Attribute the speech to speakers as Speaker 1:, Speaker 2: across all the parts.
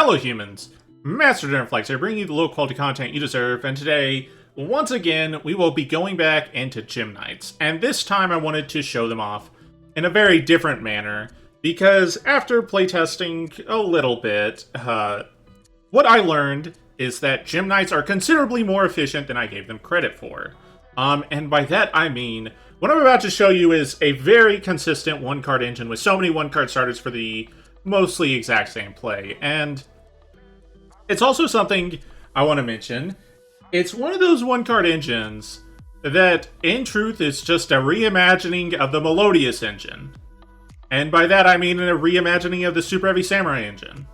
Speaker 1: Hello humans, Master Genderflex here, bringing you the low quality content you deserve, and today, once again, we will be going back into Gym Nights, and this time I wanted to show them off in a very different manner, because after playtesting a little bit, what I learned is that Gym Nights are considerably more efficient than I gave them credit for. And by that I mean, what I'm about to show you is a very consistent one-card engine with so many one-card starters for the mostly exact same play, and it's also something I want to mention. It's one of those one-card engines that, in truth, is just a reimagining of the Melodious engine. And by that I mean a reimagining of the Super Heavy Samurai engine.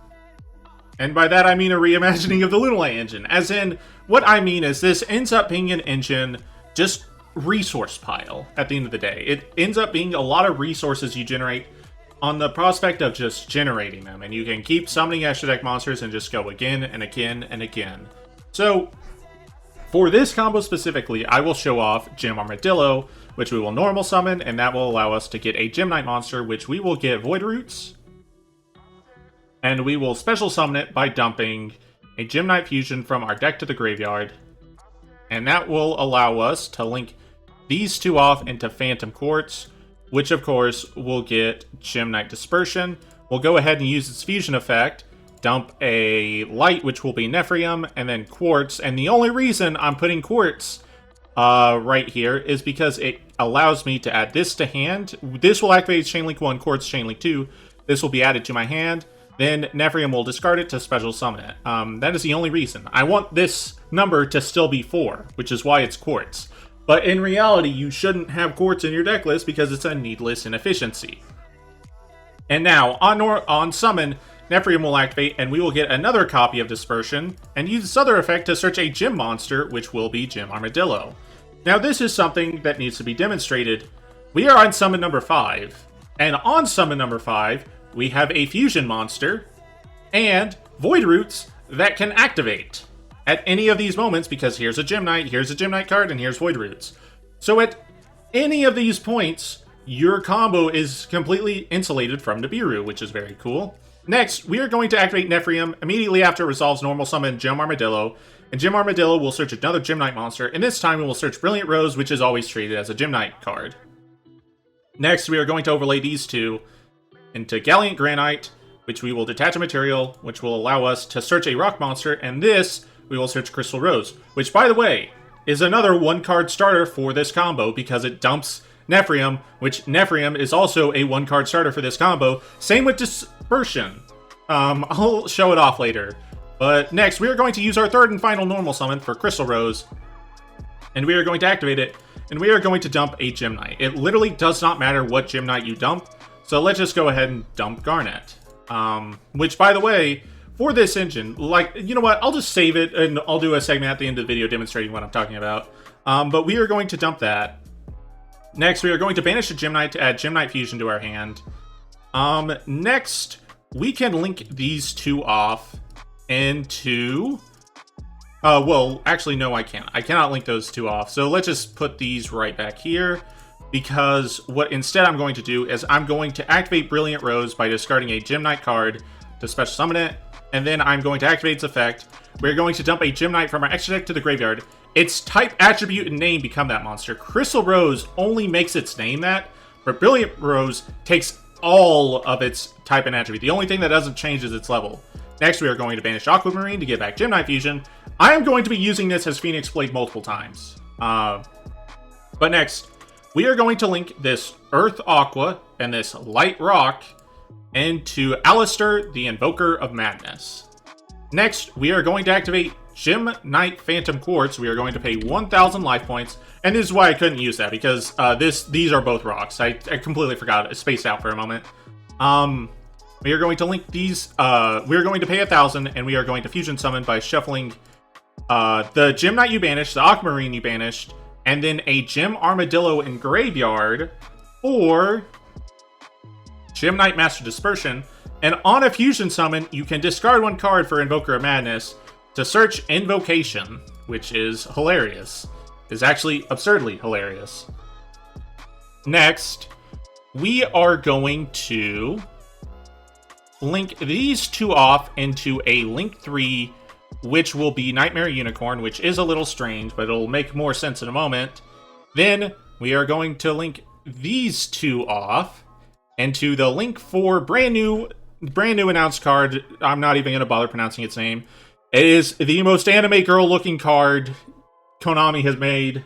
Speaker 1: And by that I mean a reimagining of the Lunalite engine. As in, what I mean is this ends up being an engine just resource pile at the end of the day. It ends up being a lot of resources you generate on the prospect of just generating them, and you can keep summoning extra deck monsters and just go again and again and again. So, for this combo specifically, I will show off Gem Armadillo, which we will normal summon, and that will allow us to get a Gem Knight monster, which we will get Void Roots, and we will special summon it by dumping a Gem Knight fusion from our deck to the graveyard, and that will allow us to link these two off into Phantom Quartz, which of course will get Gem Knight Dispersion. We'll go ahead and use its fusion effect, dump a light, which will be Nephrium, and then Quartz. And the only reason I'm putting Quartz right here is because it allows me to add this to hand. This will activate Chainlink 1, Quartz Chainlink 2. This will be added to my hand. Then Nephrium will discard it to special summon it. That is the only reason. I want this number to still be 4, which is why it's Quartz. But in reality, you shouldn't have Quartz in your deck list because it's a needless inefficiency. And now, on summon, Nephrium will activate, and we will get another copy of Dispersion, and use this other effect to search a gym monster, which will be Gem Armadillo. Now, this is something that needs to be demonstrated. We are on summon number 5, and on summon number 5, we have a fusion monster, and Void Roots that can activate at any of these moments, because here's a Gem Knight, here's a Gem Knight card, and here's Void Roots. So at any of these points, your combo is completely insulated from Nibiru, which is very cool. Next, we are going to activate Nephrium immediately after it resolves normal summon Gem Armadillo, and Gem Armadillo will search another Gem Knight monster, and this time we will search Brilliant Rose, which is always treated as a Gem Knight card. Next, we are going to overlay these two into Gallant Granite, which we will detach a material, which will allow us to search a rock monster, and this we will search Crystal Rose, which, by the way, is another one-card starter for this combo because it dumps Nephrium, which Nephrium is also a one-card starter for this combo. Same with Dispersion. I'll show it off later. But next, we are going to use our third and final normal summon for Crystal Rose, and we are going to activate it, and we are going to dump a Gem Knight. It literally does not matter what Gem Knight you dump, so let's just go ahead and dump Garnet. Which, by the way, for this engine, like, you know what, I'll just save it, and I'll do a segment at the end of the video demonstrating what I'm talking about. But we are going to dump that. Next, we are going to banish a Gem Knight to add Gem Knight Fusion to our hand. Next, we can link these two off into... well, actually, no, I can't. I cannot link those two off. So let's just put these right back here, because what instead I'm going to do is I'm going to activate Brilliant Rose by discarding a Gem Knight card to special summon it, and then I'm going to activate its effect. We're going to dump a Gem Knight from our extra deck to the graveyard. Its type, attribute, and name become that monster. Crystal Rose only makes its name that, but Brilliant Rose takes all of its type and attribute. The only thing that doesn't change is its level. Next, we are going to banish Aquamarine to get back Gem Knight Fusion. I am going to be using this as Phoenix Blade multiple times. But next, we are going to link this Earth Aqua and this Light Rock into Alistair, the Invoker of Madness. Next, we are going to activate Gem Knight Phantom Quartz. We are going to pay 1,000 life points, and this is why I couldn't use that, because these are both rocks. I completely forgot. I spaced out for a moment. We are going to link these. We are going to pay 1,000, and we are going to fusion summon by shuffling the Gem Knight you banished, the Aquamarine you banished, and then a Gem Armadillo in graveyard, or Gem Knight Master Dispersion. And on a fusion summon, you can discard one card for Invoker of Madness to search Invocation, which is hilarious. It's actually absurdly hilarious. Next, we are going to link these two off into a link 3, which will be Nightmare Unicorn, which is a little strange, but it'll make more sense in a moment. Then we are going to link these two off into the link 4 brand new announced card. I'm not even going to bother pronouncing its name. It is the most anime girl looking card Konami has made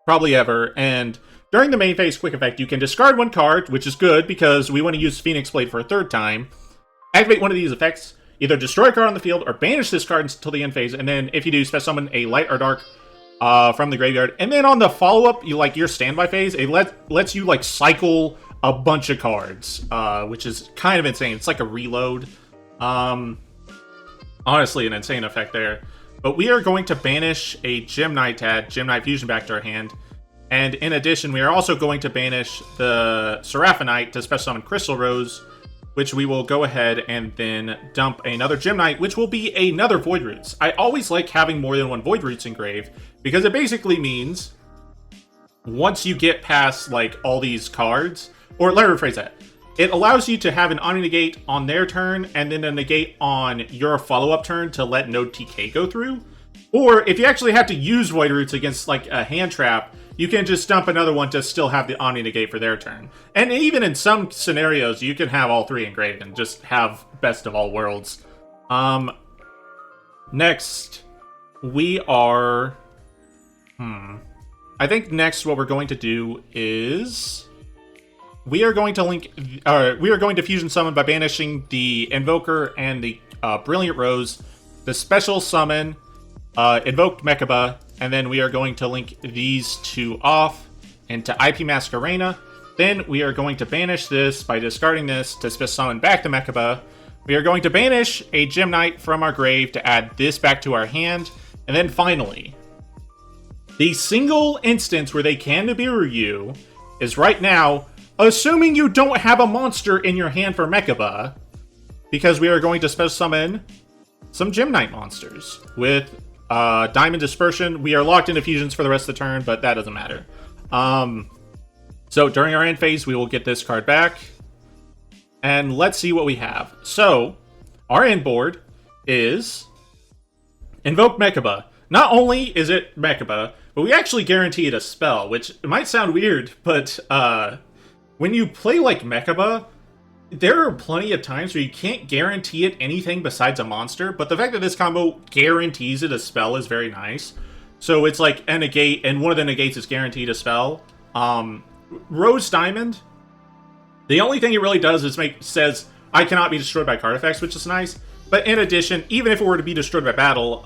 Speaker 1: probably ever, and during the main phase quick effect, you can discard one card, which is good because we want to use Phoenix Blade for a third time. Activate one of these effects, either destroy a card on the field or banish this card until the end phase, and then if you do, special summon a light or dark from the graveyard. And then on the follow-up, your standby phase, it lets you cycle a bunch of cards, which is kind of insane. It's like a reload. Honestly, an insane effect there. But we are going to banish a Gem Knight to add Gem Knight Fusion back to our hand. And in addition, we are also going to banish the Seraphonite to special summon Crystal Rose, which we will go ahead and then dump another Gem Knight, which will be another Void Roots. I always like having more than one Void Roots engraved, because it basically means once you get past all these cards, or let me rephrase that, it allows you to have an Omni-Negate on their turn, and then a negate on your follow-up turn to let no TK go through. Or if you actually have to use Void Roots against a hand trap, you can just dump another one to still have the Omni-Negate for their turn. And even in some scenarios, you can have all three engraved and just have best of all worlds. Next, we are... I think next what we're going to do is... We are going to fusion summon by banishing the Invoker and the Brilliant Rose, the special summon, Invoked Mechaba, and then we are going to link these two off into IP Masquerena. Then we are going to banish this by discarding this to special summon back the Mechaba. We are going to banish a Gem Knight from our grave to add this back to our hand. And then finally, the single instance where they can Nibiru you is right now, assuming you don't have a monster in your hand for Mechaba, because we are going to special summon some Gem Knight monsters with Diamond Dispersion. We are locked into fusions for the rest of the turn, but that doesn't matter. So during our end phase, we will get this card back. And let's see what we have. So, our end board is Invoke Mechaba. Not only is it Mechaba, but we actually guarantee it a spell, which might sound weird, but when you play Mechaba, there are plenty of times where you can't guarantee it anything besides a monster, but the fact that this combo guarantees it a spell is very nice. So it's a negate, and one of the negates is guaranteed a spell. Rose Diamond, the only thing it really does is says, I cannot be destroyed by card effects, which is nice. But in addition, even if it were to be destroyed by battle,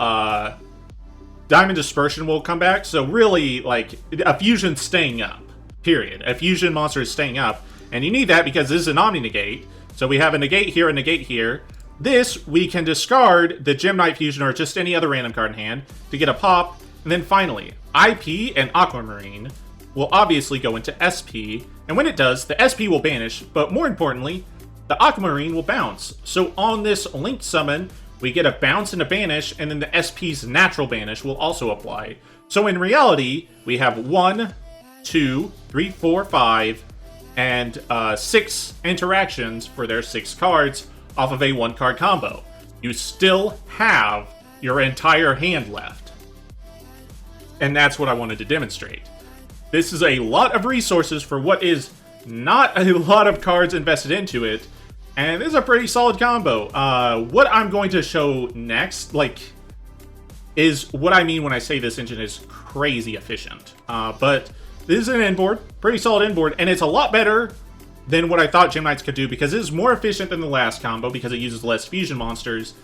Speaker 1: Diamond Dispersion will come back. So really, a fusion's staying up, period. A fusion monster is staying up. And you need that because this is an Omni-Negate. So we have a negate here, a negate here. This, we can discard the Gem Knight Fusion or just any other random card in hand to get a pop. And then finally, IP and Aquamarine will obviously go into SP. And when it does, the SP will banish. But more importantly, the Aquamarine will bounce. So on this linked summon, we get a bounce and a banish. And then the SP's natural banish will also apply. So in reality, we have 1, 2, 3, 4, 5... and 6 interactions for their 6 cards off of a 1-card combo. You still have your entire hand left. And that's what I wanted to demonstrate. This is a lot of resources for what is not a lot of cards invested into it, and this is a pretty solid combo. What I'm going to show next, is what I mean when I say this engine is crazy efficient. But this is an inboard, pretty solid inboard, and it's a lot better than what I thought Gem Knights could do because it is more efficient than the last combo because it uses less fusion monsters,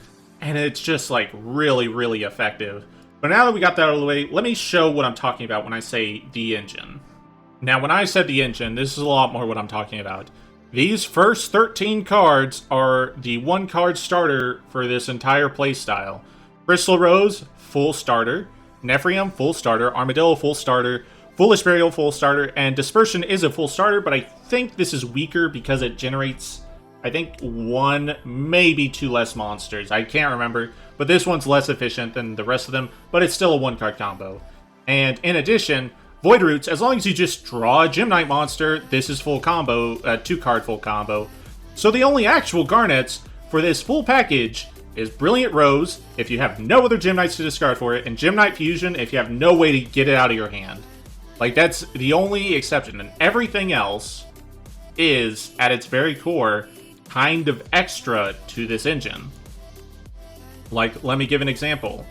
Speaker 1: and it's just really, really effective. But now that we got that out of the way, let me show what I'm talking about when I say the engine. Now, when I said the engine, this is a lot more what I'm talking about. These first 13 cards are the 1-card starter for this entire playstyle. Crystal Rose, full starter. Nephrium, full starter. Armadillo, full starter. Foolish Burial, full starter. And Dispersion is a full starter, but I think this is weaker because it generates, I think, 1, maybe 2 less monsters. I can't remember, but this one's less efficient than the rest of them, but it's still a 1-card combo. And in addition, Void Roots, as long as you just draw a Gem Knight monster, this is full combo, 2-card full combo. So the only actual Garnets for this full package is Brilliant Rose, if you have no other Gem Knights to discard for it, and Gem Knight Fusion if you have no way to get it out of your hand. Like, that's the only exception, and everything else is, at its very core, kind of extra to this engine. Like, let me give an example.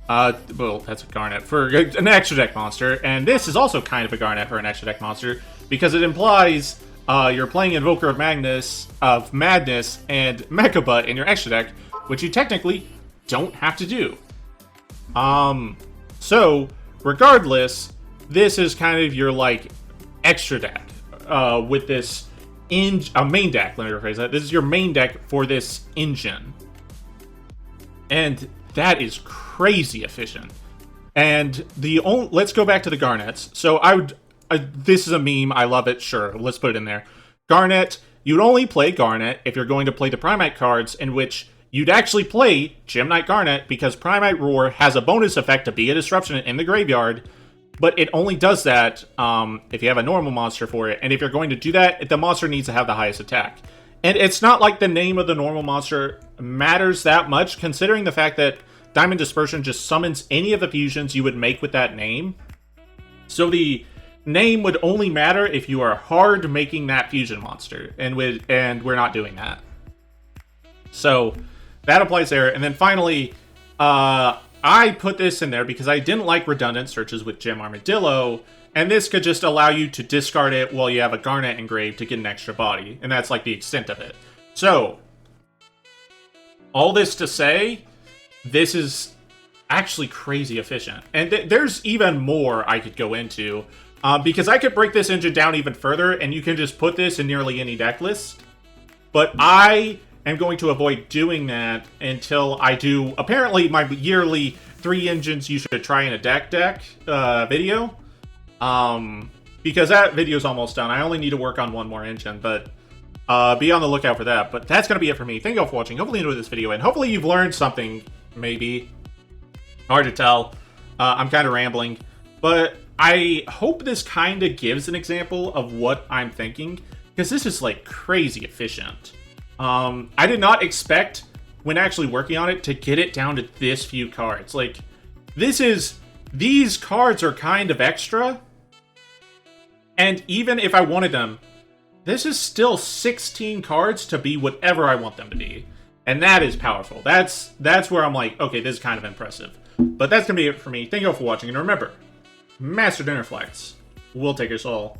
Speaker 1: Well, that's a Garnet for an extra deck monster, and this is also kind of a Garnet for an extra deck monster, because it implies you're playing Invoker of Madness and Mechaba in your extra deck, which you technically don't have to do. So, regardless, this is kind of your, like, extra deck with this main deck, let me rephrase that. This is your main deck for this engine. And that is crazy efficient. And let's go back to the Garnets. So this is a meme, I love it, sure, let's put it in there. Garnet, you'd only play Garnet if you're going to play the Primite cards, in which you'd actually play Gem Knight Garnet, because Primite Roar has a bonus effect to be a disruption in the graveyard, but it only does that if you have a normal monster for it, and if you're going to do that, the monster needs to have the highest attack. And it's not like the name of the normal monster matters that much, considering the fact that Diamond Dispersion just summons any of the fusions you would make with that name. So the name would only matter if you are hard making that fusion monster, and we're not doing that. So that applies there. And then finally, I put this in there because I didn't like redundant searches with Gem Armadillo, and this could just allow you to discard it while you have a Garnet engraved to get an extra body, and that's like the extent of it. So, all this to say, this is actually crazy efficient. And there's even more I could go into, because I could break this engine down even further, and you can just put this in nearly any deck list. But I am going to avoid doing that until I do, apparently, my yearly 3 engines you should try in a deck video. Because that video's almost done. I only need to work on one more engine, but be on the lookout for that. But that's going to be it for me. Thank you all for watching. Hopefully you enjoyed this video, and hopefully you've learned something, maybe. Hard to tell. I'm kind of rambling. But I hope this kind of gives an example of what I'm thinking, because this is, like, crazy efficient. I did not expect, when actually working on it, to get it down to this few cards. Like, these cards are kind of extra, and even if I wanted them, this is still 16 cards to be whatever I want them to be. And that is powerful. That's where I'm like, okay, this is kind of impressive. But that's going to be it for me. Thank you all for watching, and remember, Master Dinner Flex will take us all.